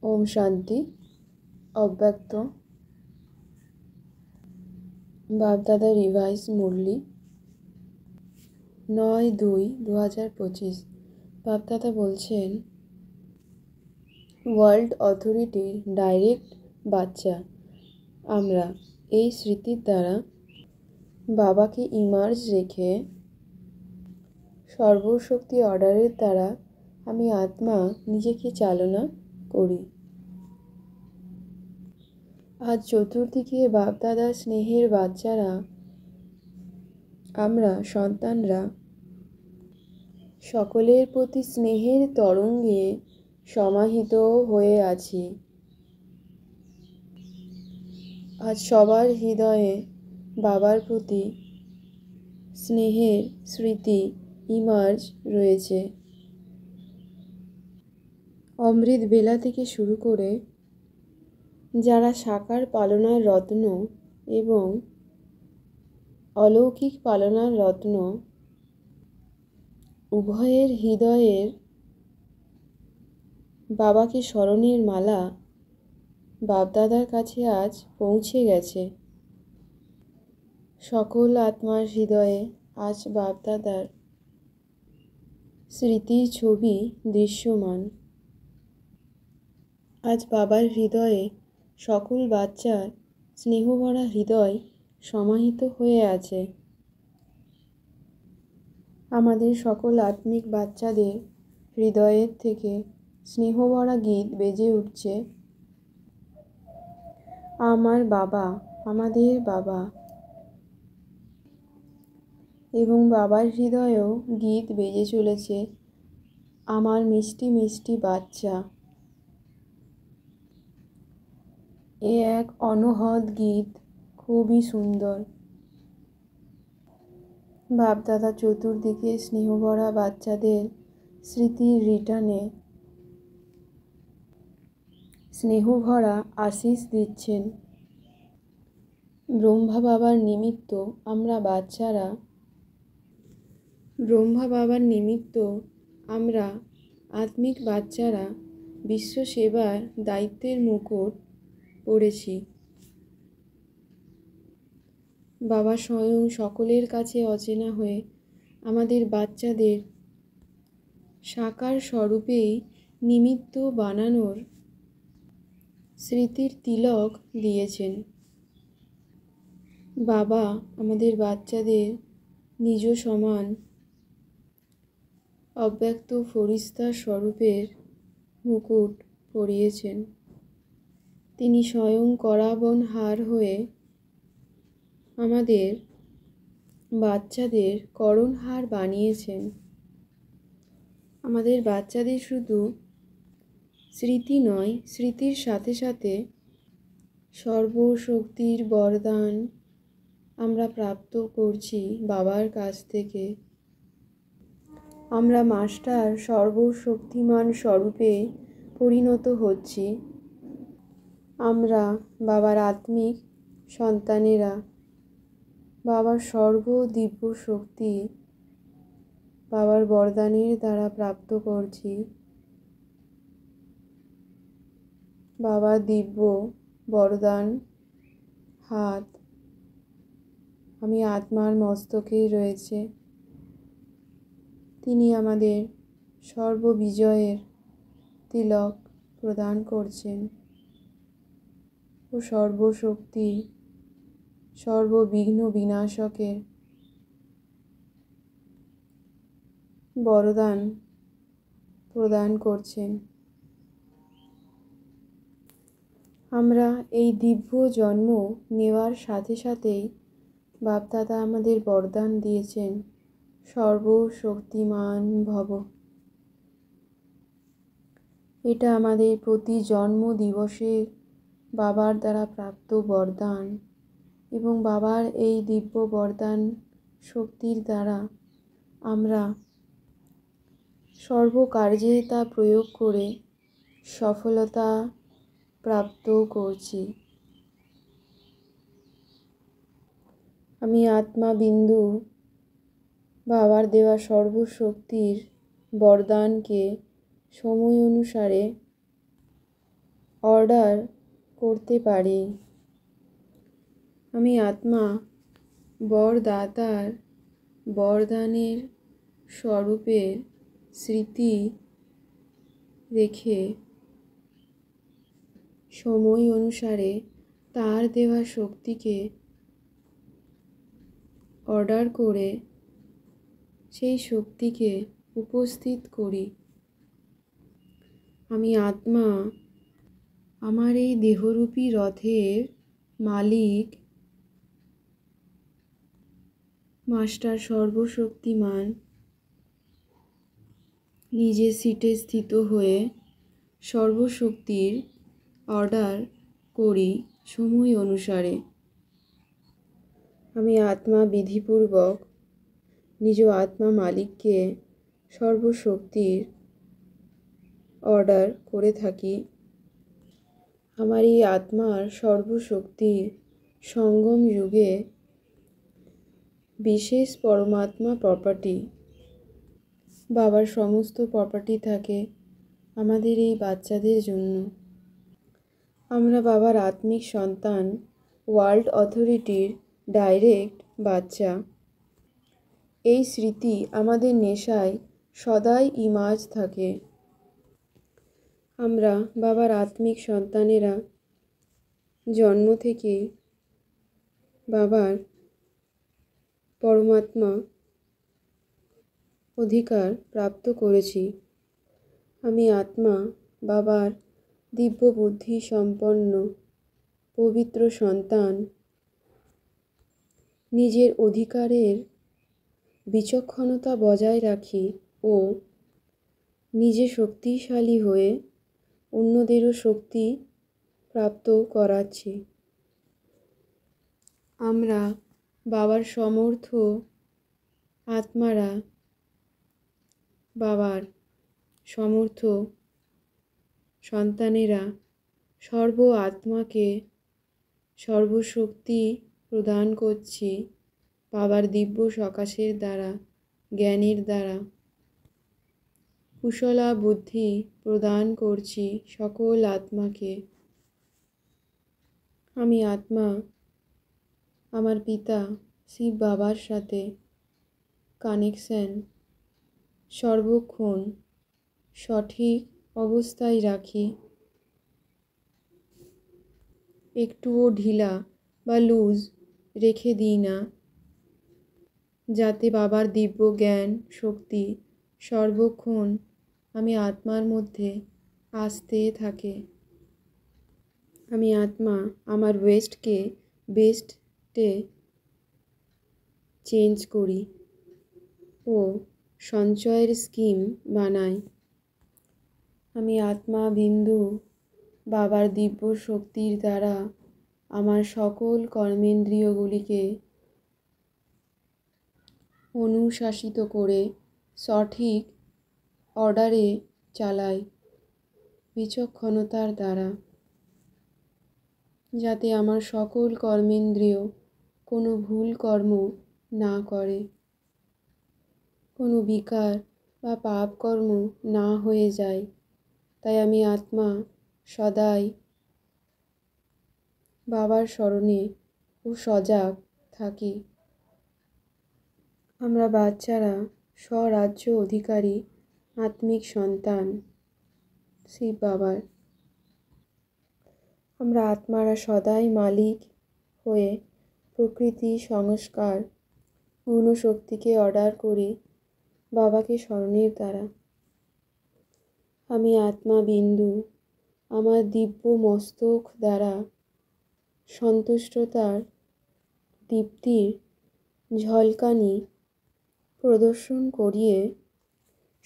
ওম শান্তি। অব্যক্ত বাপদাদা রিভাইস মুরলি 9-2-2025। বাপদাদা বলছেন, ওয়ার্ল্ড অথরিটির ডাইরেক্ট বাচ্চা আমরা। এই স্মৃতির দ্বারা বাবাকে ইমার্জ রেখে সর্বশক্তি অর্ডারের দ্বারা আমি আত্মা নিজেকে চালনা করি। আজ চতুর্দিকে বাপদাদার স্নেহের বাচ্চারা, আমরা সন্তানরা সকলের প্রতি স্নেহের তরঙ্গে সমাহিত হয়ে আছি। আজ সবার হৃদয়ে বাবার প্রতি স্নেহের স্মৃতি ইমার্জ রয়েছে। অমৃত বেলা থেকে শুরু করে যারা সাকার পালনার রত্ন এবং অলৌকিক পালনার রত্ন উভয়ের হৃদয়ের বাবাকে স্মরণের মালা বাপদাদার কাছে আজ পৌঁছে গেছে। সকল আত্মার হৃদয়ে আজ বাপদাদার স্মৃতির ছবি দৃশ্যমান। আজ বাবার হৃদয়ে সকল বাচ্চার স্নেহভরা হৃদয় সমাহিত হয়ে আছে। আমাদের সকল আত্মিক বাচ্চাদের হৃদয়ের থেকে স্নেহভরা গীত বেজে উঠছে, আমার বাবা, আমাদের বাবা। এবং বাবার হৃদয়েও গীত বেজে চলেছে, আমার মিষ্টি মিষ্টি বাচ্চা। এ এক অনহদ গীত, খুবই সুন্দর। বাপদাদা চতুর্দিকে স্নেহভরা বাচ্চাদের স্মৃতির রিটার্নে স্নেহভরা আশিস দিচ্ছেন। ব্রহ্মা বাবার নিমিত্ত আমরা বাচ্চারা, ব্রহ্মা বাবার নিমিত্ত আমরা আত্মিক বাচ্চারা বিশ্ব সেবার দায়িত্বের মুকুট পড়েছি। বাবা স্বয়ং সকলের কাছে অচেনা হয়ে আমাদের বাচ্চাদের সাকার স্বরূপেই নিমিত্ত বানানোর স্মৃতির তিলক দিয়েছেন। বাবা আমাদের বাচ্চাদের নিজ সমান অব্যক্ত ফরিস্তা স্বরূপের মুকুট পরিয়েছেন। তিনি স্বয়ং করাবন হার হয়ে আমাদের বাচ্চাদের করণহার বানিয়েছেন। আমাদের বাচ্চাদের শুধু স্মৃতি নয়, স্মৃতির সাথে সাথে সর্বশক্তির বরদান আমরা প্রাপ্ত করছি বাবার কাছ থেকে। আমরা মাস্টার সর্বশক্তিমান স্বরূপে পরিণত হচ্ছি। আমরা বাবার আত্মিক সন্তানেরা বাবার সর্ব দিব্য শক্তি বাবার বরদানের দ্বারা প্রাপ্ত করছি। বাবার দিব্য বরদান হাত আমি আত্মার মস্তকে রয়েছে। তিনি আমাদের সর্ববিজয়ের তিলক প্রদান করছেন ও সর্বশক্তি সর্ববিঘ্ন বিনাশকের বরদান প্রদান করছেন। আমরা এই দিব্য জন্ম নেওয়ার সাথে সাথেই বাপদাদা আমাদের বরদান দিয়েছেন, সর্বশক্তিমান ভব। এটা আমাদের প্রতি জন্ম দিবসে বাবার দ্বারা প্রাপ্ত বরদান এবং বাবার এই দিব্য বরদান শক্তির দ্বারা আমরা সর্বকার্যে তা প্রয়োগ করে সফলতা প্রাপ্ত করছি। আমি আত্মা বিন্দু বাবার দেওয়া সর্বশক্তির বরদানকে সময় অনুসারে অর্ডার করতে পারি। আমি আত্মা বরদাতার বরদানের স্বরূপের স্মৃতি রেখে সময় অনুসারে তার দেওয়া শক্তিকে অর্ডার করে সেই শক্তিকে উপস্থিত করি। আমি আত্মা আমার এই দেহরূপী রথের মালিক, মাস্টার সর্বশক্তিমান, নিজের সিটে স্থিত হয়ে সর্বশক্তির অর্ডার করি সময় অনুসারে। আমি আত্মা বিধিপূর্বক নিজ আত্মা মালিককে সর্বশক্তির অর্ডার করে থাকি। আমার এই আত্মার সর্বশক্তির সঙ্গম যুগে বিশেষ পরমাত্মা প্রপার্টি, বাবার সমস্ত প্রপার্টি থাকে আমাদের এই বাচ্চাদের জন্য। আমরা বাবার আত্মিক সন্তান, ওয়ার্ল্ড অথরিটির ডাইরেক্ট বাচ্চা। এই স্মৃতি আমাদের নেশায় সদাই ইমাজ থাকে। আমরা বাবার আত্মিক সন্তানেরা জন্ম থেকে বাবার পরমাত্মা অধিকার প্রাপ্ত করেছি। আমি আত্মা বাবার দিব্য বুদ্ধি সম্পন্ন পবিত্র সন্তান, নিজের অধিকারের বিচক্ষণতা বজায় রাখি ও নিজে শক্তিশালী হয়ে অন্যদেরও শক্তি প্রাপ্ত করাচ্ছি। আমরা বাবার সমর্থ আত্মারা, বাবার সমর্থ সন্তানেরা সর্ব আত্মাকে সর্বশক্তি প্রদান করছি বাবার দিব্য সকাশের দ্বারা, জ্ঞানের দ্বারা। কুশলা বুদ্ধি প্রদান করছি সকল আত্মাকে। আমি আত্মা আমার পিতা শিব বাবার সাথে কানেকশন সর্বক্ষণ সঠিক অবস্থায় রাখি। একটুও ঢিলা বা লুজ রেখে দিই না, যাতে বাবার দিব্য জ্ঞান শক্তি সর্বক্ষণ আমি আত্মার মধ্যে আসতে থাকে। আমি আত্মা আমার ওয়েস্টকে বেস্টে চেঞ্জ করি ও সঞ্চয়ের স্কিম বানাই। আমি আত্মা বিন্দু বাবার দিব্য শক্তির দ্বারা আমার সকল কর্মেন্দ্রিয়গুলিকে অনুশাসিত করে সঠিক অর্ডারে চালাই বিচক্ষণতার দ্বারা, যাতে আমার সকল কর্মেন্দ্রিয় কোনো ভুল কর্ম না করে, কোনো বিকার বা পাপ কর্ম না হয়ে যায়। তাই আমি আত্মা সদাই বাবার স্মরণে ও সজাগ থাকি। আমরা বাচ্চারা স্বরাজ্য অধিকারী আত্মিক সন্তান শিব বাবার। আমরা আত্মারা সদাই মালিক হয়ে প্রকৃতি সংস্কার পূর্ণ শক্তিকে অর্ডার করি বাবাকে স্মরণের দ্বারা। আমি আত্মা বিন্দু আমার দিব্য মস্তক দ্বারা সন্তুষ্টতার দীপ্তির ঝলকানি প্রদর্শন করিয়ে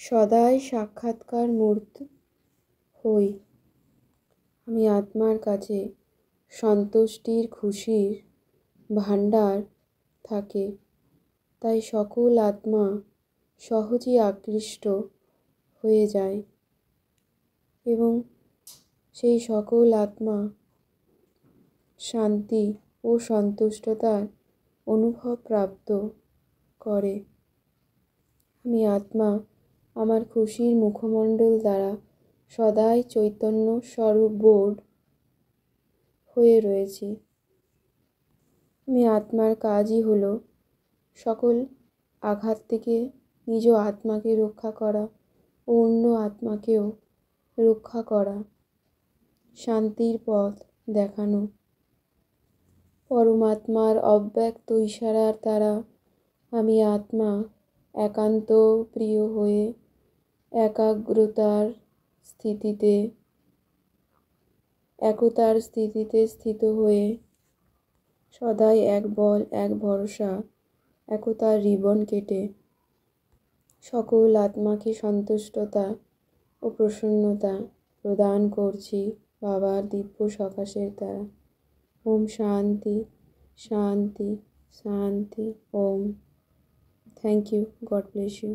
সদাই সাক্ষাৎকার মূর্ত হই। আমি আত্মার কাছে সন্তুষ্টির খুশির ভাণ্ডার থাকে, তাই সকল আত্মা সহজেই আকৃষ্ট হয়ে যায় এবং সেই সকল আত্মা শান্তি ও সন্তুষ্টতার অনুভব প্রাপ্ত করে। আমি আত্মা আমার খুশির মুখমণ্ডল দ্বারা সদাই চৈতন্য স্বরূপ বোর্ড হয়ে রয়েছি। আমি আত্মার কাজই হলো সকল আঘাত থেকে নিজ আত্মাকে রক্ষা করা ও অন্য আত্মাকেও রক্ষা করা, শান্তির পথ দেখানো। পরমাত্মার অব্যক্ত ইশারার দ্বারা আমি আত্মা একান্ত প্রিয় হয়ে একাগ্রতার স্থিতিতে, একতার স্থিতিতে স্থিত হয়ে সদাই এক বল এক ভরসা একতার রিবন কেটে সকল আত্মাকে সন্তুষ্টতা ও প্রসন্নতা প্রদান করছি বাবার দিব্য সকাশের দ্বারা। ওম শান্তি শান্তি শান্তি। ওম। Thank you. God bless you.